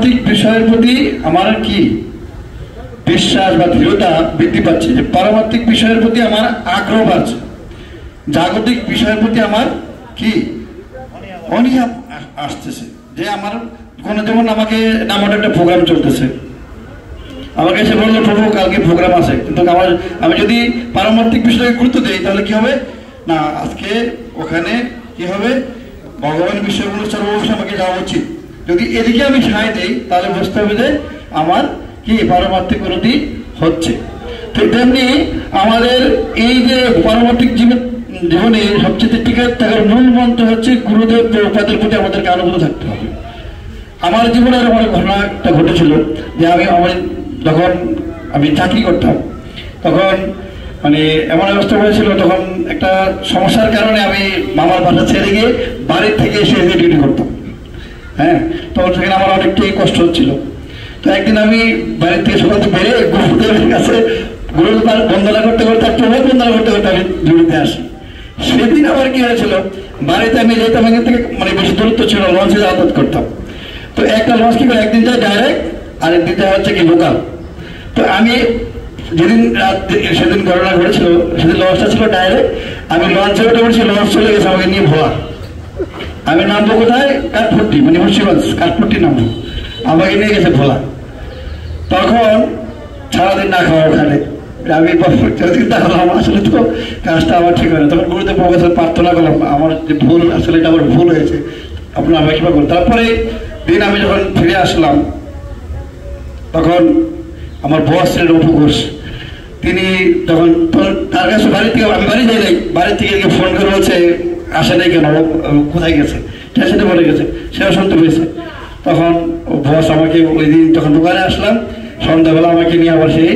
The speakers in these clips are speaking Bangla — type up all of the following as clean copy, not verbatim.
পারমার্থিক বিষয়ের প্রতি আমার কি বিশ্বাস বা দৃঢ়তা বৃদ্ধি পাচ্ছে, যে পারমার্থিক বিষয়ের প্রতি আমার আগ্রহ বাড়ছে, জাগতিক বিষয়ের প্রতি আমার কি অনীহা আসতেছে। যে আমার কোনো, যেমন আমাকে আমার একটা প্রোগ্রাম চলতেছে, আমাকে এসে বললো প্রভু কালকে প্রোগ্রাম আছে, কিন্তু আমি যদি পারমার্থিক বিষয়কে গুরুত্ব দিই তাহলে কি হবে না, আজকে ওখানে কি হবে, ভগবান বিষয়গুলো সর্বশেষে আমাকে যাওয়া উচিত। যদি এদিকে আমি সায় দিই তাহলে বুঝতে হবে যে আমার কি পারমার্থিক উন্নতি হচ্ছে। তো তেমনি আমাদের এই যে পারমার্থিক জীবনে সবচেয়ে টিকে থাকার মূল মন্ত্র হচ্ছে গুরুদেব প্রভুপাদের প্রতি আমাদেরকে আনুগত্য থাকতে হবে। আমার জীবনের আমার ঘটনা একটা ঘটেছিল যে যখন আমি চাকরি করতাম তখন মানে এমন অবস্থা হয়েছিল, তখন একটা সমস্যার কারণে আমি মামার বাসা ছেড়ে গিয়ে বাড়ির থেকে এসে ডিউটি করতাম। হ্যাঁ, তখন সেখানে আমার অনেকটাই কষ্ট হচ্ছিল। তো একদিন আমি বাড়ির থেকে সকাল থেকে বেরিয়ে গুরুদেবের কাছে গুরুদেব বন্দনা করতে করতে প্রভাব বন্দনা করতে করতে আমি ডিউটিতে আসি। সেদিন আবার কি হয়েছিল, বাড়িতে আমি যেতাম এখান থেকে মানে বেশি দূরত্ব ছিল, লঞ্চে যাতায়াত করতাম। তো একটা লঞ্চ কি করে একদিন যায় ডাইরেক্ট, আরেকদিন যায় হচ্ছে কি লোকাল। তো আমি যেদিন সেদিন ঘটনা ঘটেছিল, সেদিন লঞ্চটা ছিল ডাইরেক্ট, আমি লঞ্চে উঠে পড়ছি, লঞ্চ চলে গেছে আমাকে নিয়ে ভোলা। আমি নামবো কোথায়, কাঠপুট্টি, মানে মুন্সিগঞ্জ কাঠপুট্টি নামবো, আমাকে নিয়ে গেছে ভোলা। তখন সারাদিন না খাওয়া ওখানে আমি চিন্তা করলাম আসলে তো কাজটা আমার ঠিক হয় না। তখন গুরুদেব প্রফেসর প্রার্থনা করলাম আমার যে ভুল, আসলে এটা আমার ভুল হয়েছে, আপনার আমাকে কীভাবে করুন। তারপরে দিন আমি যখন ফিরে আসলাম তখন আমার বস ছিলেন অপু ঘোষ, তিনি তখন তার কাছে বাড়ি থেকে, আমি বাড়ি যাই নাই, বাড়ি থেকে ফোন করে বলছে আসে নাই কেন, কোথায় গেছে, স্টেশনে বলে গেছে, সেও শুনতে পেয়েছে। তখন বস আমাকে ওই দিন যখন দোকানে আসলাম সন্ধ্যাবেলা আমাকে নিয়ে আবার সেই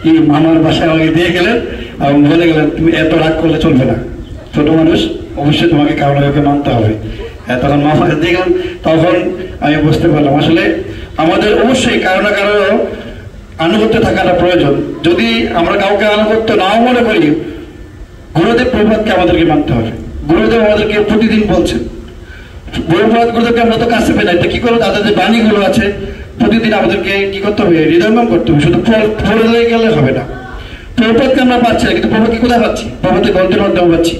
কি মামার বাসায় আমাকে দিয়ে গেলেন এবং বলে গেলেন তুমি এত রাগ করলে চলবে না, ছোট মানুষ অবশ্যই তোমাকে কারো ওকে মানতে হবে। তখন মামাকে দিয়ে গেলেন, তখন আমি বুঝতে পারলাম আসলে আমাদের অবশ্যই কারো না কারো আনুগত্য থাকাটা প্রয়োজন। যদি আমরা কাউকে আনুগত্য নাও মনে করি, গুরুদেব প্রভুপাদকে আমাদেরকে মানতে হবে। গুরুদেব আমাদেরকে প্রতিদিন বলছেন, গুরুদেবকে আমরা তো কাছে পেয়ে যাই, কি করবো, তাদের যে বাণীগুলো আছে প্রতিদিন আমাদেরকে কি করতে হবে, হৃদয়ঙ্গম করতে হবে। শুধু ফলে গেলে হবে না। প্রভুপাদকে আমরা পাচ্ছি না, কিন্তু প্রভুপাদকে কোথায় পাচ্ছি, প্রভুপাদকে গ্রন্থের মাধ্যমে পাচ্ছি।